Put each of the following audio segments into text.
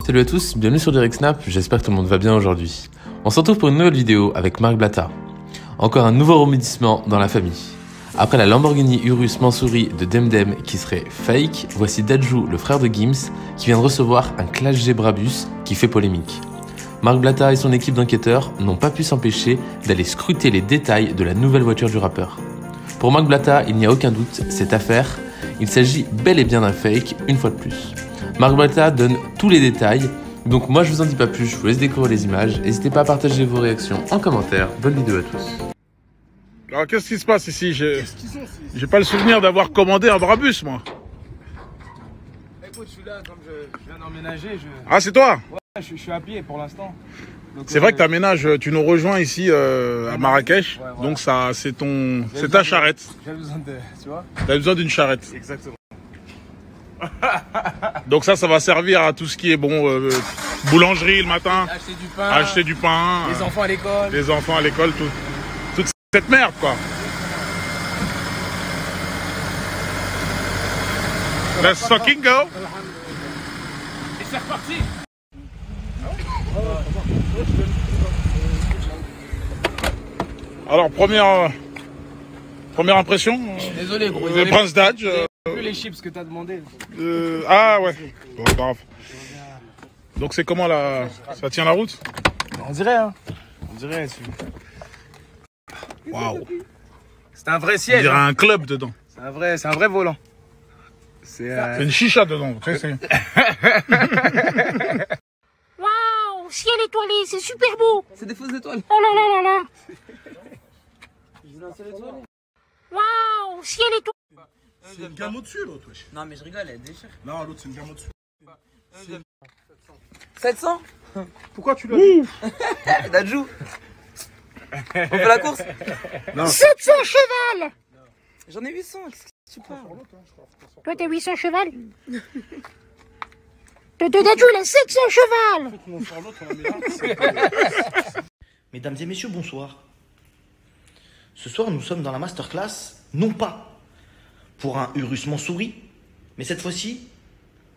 Salut à tous, bienvenue sur Direct Snap, j'espère que tout le monde va bien aujourd'hui. On se retrouve pour une nouvelle vidéo avec Marc Blatta. Encore un nouveau rebondissement dans la famille. Après la Lamborghini Urus Mansouri de Demdem qui serait fake, voici Dadju, le frère de Gims, qui vient de recevoir un Clash G Brabus qui fait polémique. Marc Blatta et son équipe d'enquêteurs n'ont pas pu s'empêcher d'aller scruter les détails de la nouvelle voiture du rappeur. Pour Marc Blatta, il n'y a aucun doute, cette affaire, il s'agit bel et bien d'un fake, une fois de plus. Marc Blatta donne tous les détails, donc moi je vous en dis pas plus, je vous laisse découvrir les images. N'hésitez pas à partager vos réactions en commentaire. Bonne vidéo à tous. Alors qu'est-ce qui se passe ici? J'ai pas le souvenir d'avoir commandé un Brabus, moi. Écoute, je suis là, comme je viens d'emménager. Ah, c'est toi? Ouais, je suis à pied pour l'instant. C'est vrai que tu aménages, tu nous rejoins ici à Marrakech, ouais, voilà. Donc ça, c'est ta charrette. J'ai besoin de, tu vois? T'as besoin d'une charrette. Exactement. Donc ça va servir à tout ce qui est boulangerie le matin, Acheter du pain, les enfants à l'école, toute cette merde quoi. Let's fucking go. Et c'est reparti. Alors première impression. Désolé gros. Le Prince Dadj. Plus les chips que t'as demandé. Ah ouais. Bon, pas grave. Donc c'est comment là? Ça tient la route? On dirait hein. On dirait. Waouh. C'est un vrai On siège. dirait Hein. un club dedans. C'est un vrai volant. C'est une chicha dedans. Tu sais, Waouh, ciel étoilé, c'est super beau. C'est des fausses étoiles. Oh là là là là. Waouh, ciel étoilé. c'est une gamme au-dessus l'autre. Non mais je rigole, elle déchire. Non, l'autre c'est une gamme au-dessus. 700. Pourquoi tu l'as dit? Dadju. On fait la course? Non. 700 cheval. J'en ai 800. Qu'est-ce que tu parles? Toi, t'as 800 cheval. De Dadju, il a 700 cheval. Mesdames et messieurs, bonsoir. Ce soir, nous sommes dans la masterclass, non pas pour un Urus Mansouri, mais cette fois-ci,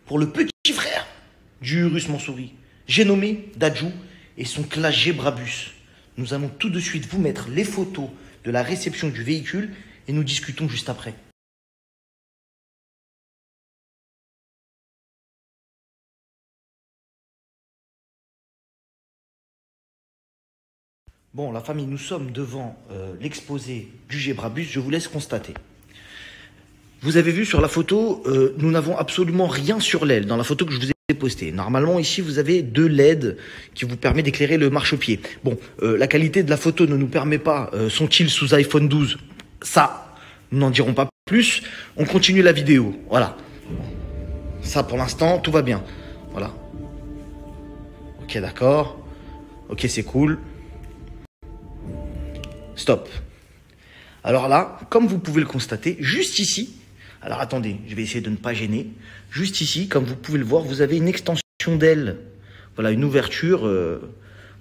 pour le petit frère du Urus Mansouri. J'ai nommé Dadju et son Clash G Brabus. Nous allons tout de suite vous mettre les photos de la réception du véhicule et nous discutons juste après. Bon, la famille, nous sommes devant l'exposé du G Brabus. Je vous laisse constater. Vous avez vu sur la photo, nous n'avons absolument rien sur l'aile, dans la photo que je vous ai postée. Normalement, ici, vous avez 2 LED qui vous permettent d'éclairer le marchepied. Bon, la qualité de la photo ne nous permet pas. Sont-ils sous iPhone 12? Ça, nous n'en dirons pas plus. On continue la vidéo. Voilà. Ça, pour l'instant, tout va bien. Voilà. Ok, d'accord. Ok, c'est cool. Stop. Alors là, comme vous pouvez le constater, juste ici, alors attendez, je vais essayer de ne pas gêner. Juste ici, comme vous pouvez le voir, vous avez une extension d'aile. Voilà, une ouverture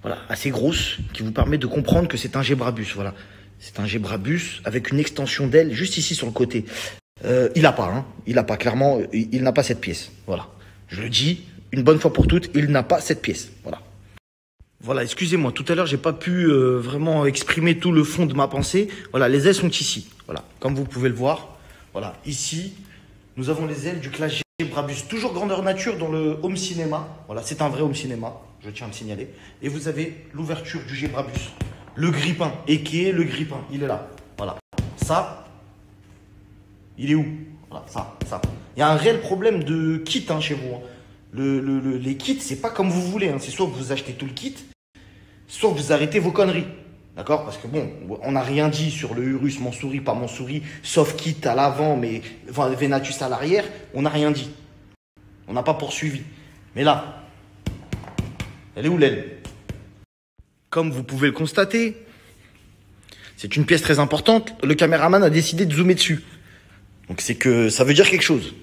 voilà, assez grosse qui vous permet de comprendre que c'est un G Brabus. Voilà, c'est un G Brabus avec une extension d'aile juste ici sur le côté. Il n'a pas, hein. Il n'a pas, clairement, il n'a pas cette pièce. Voilà, je le dis une bonne fois pour toutes, il n'a pas cette pièce. Voilà. Voilà, excusez-moi, tout à l'heure, j'ai pas pu vraiment exprimer tout le fond de ma pensée. Voilà, les ailes sont ici. Voilà, comme vous pouvez le voir. Voilà, ici, nous avons les ailes du Clash G Brabus, toujours grandeur nature dans le home cinéma. Voilà, c'est un vrai home cinéma, je tiens à le signaler. Et vous avez l'ouverture du G Brabus, le grippin. Et qui est le grippin? Il est là. Voilà, ça, il est où? Voilà, ça. Il y a un réel problème de kit hein, chez vous. Hein. Les kits, c'est pas comme vous voulez. Hein. C'est soit vous achetez tout le kit, soit vous arrêtez vos conneries. D'accord? Parce que bon, on n'a rien dit sur le Urus Mansouri, pas Mansouri, sauf kit à l'avant, mais enfin, Venatus à l'arrière. On n'a rien dit. On n'a pas poursuivi. Mais là, elle est où l'aile? Comme vous pouvez le constater, c'est une pièce très importante. Le caméraman a décidé de zoomer dessus. Donc c'est que ça veut dire quelque chose.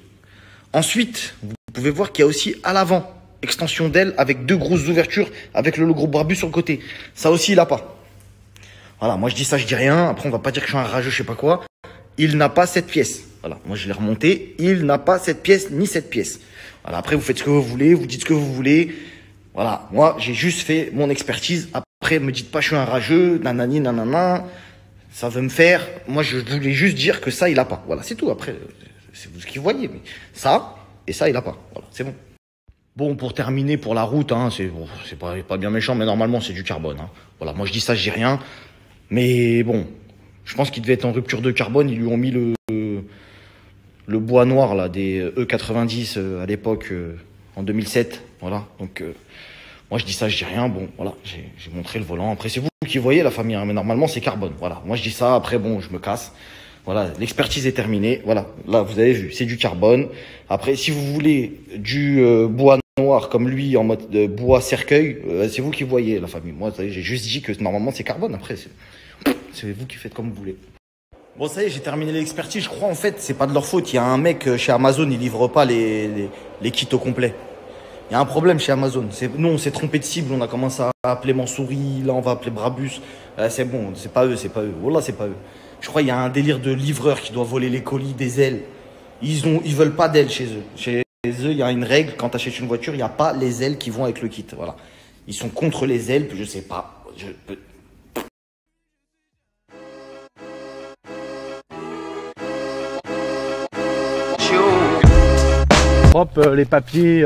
Ensuite, vous pouvez voir qu'il y a aussi à l'avant, extension d'aile avec 2 grosses ouvertures avec le logo Brabus sur le côté. Ça aussi, il n'a pas. Voilà, moi je dis ça, je dis rien. Après, on va pas dire que je suis un rageux, je sais pas quoi. Il n'a pas cette pièce. Voilà, moi je l'ai remonté. Il n'a pas cette pièce ni cette pièce. Voilà, après, vous faites ce que vous voulez, vous dites ce que vous voulez. Voilà, moi, j'ai juste fait mon expertise. Après, me dites pas, je suis un rageux, nanani, nanana. Ça veut me faire. Moi, je voulais juste dire que ça, il a pas. Voilà, c'est tout. Après, c'est vous ce qui voyez. Mais ça, et ça, il a pas. Voilà, c'est bon. Bon, pour terminer, pour la route, hein, c'est pas bien méchant, mais normalement, c'est du carbone. Hein. Voilà, moi, je dis ça, je dis rien. Mais bon, je pense qu'il devait être en rupture de carbone. Ils lui ont mis le bois noir, là, des E90 à l'époque, en 2007. Voilà, donc... moi, je dis ça, je dis rien. Bon, voilà, j'ai montré le volant. Après, c'est vous qui voyez, la famille, hein, mais normalement, c'est carbone. Voilà, moi, je dis ça. Après, bon, je me casse. Voilà, l'expertise est terminée. Voilà, là, vous avez vu, c'est du carbone. Après, si vous voulez du bois noir comme lui, en mode bois cercueil, c'est vous qui voyez, la famille. Moi, j'ai juste dit que normalement, c'est carbone. Après, c'est vous qui faites comme vous voulez. Bon, ça y est, j'ai terminé l'expertise. Je crois, en fait, c'est pas de leur faute. Il y a un mec chez Amazon, il livre pas les kits au complet. Il y a un problème chez Amazon. Nous, on s'est trompé de cible. On a commencé à appeler Mansouri. Là, on va appeler Brabus. C'est bon, c'est pas eux, c'est pas eux. Voilà, c'est pas eux. Je crois qu'il y a un délire de livreur qui doit voler les colis, des ailes. Ils veulent pas d'ailes chez eux. Chez eux, il y a une règle. Quand tu achètes une voiture, il n'y a pas les ailes qui vont avec le kit. Voilà. Ils sont contre les ailes. Je sais pas. Propre, les papiers,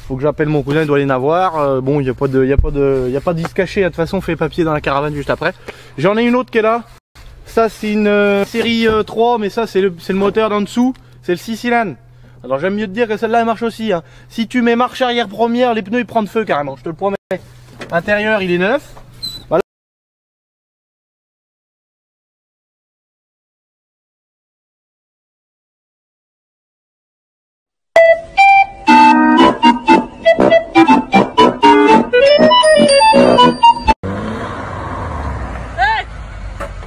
faut que j'appelle mon cousin, il doit les avoir. Bon, il n'y a pas de disque caché, de toute façon on fait les papiers dans la caravane juste après. J'en ai une autre qui est là. Ça c'est une série 3, mais ça c'est le moteur d'en dessous, c'est le 6 cylindres. Alors j'aime mieux te dire que celle-là elle marche aussi. Hein. Si tu mets marche arrière première, les pneus ils prennent feu carrément, je te le promets. Intérieur il est neuf. Voilà.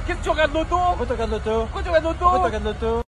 Qu'est-ce que tu regardes l'auto? Pourquoi tu regardes l'auto? Pourquoi tu regardes l'auto?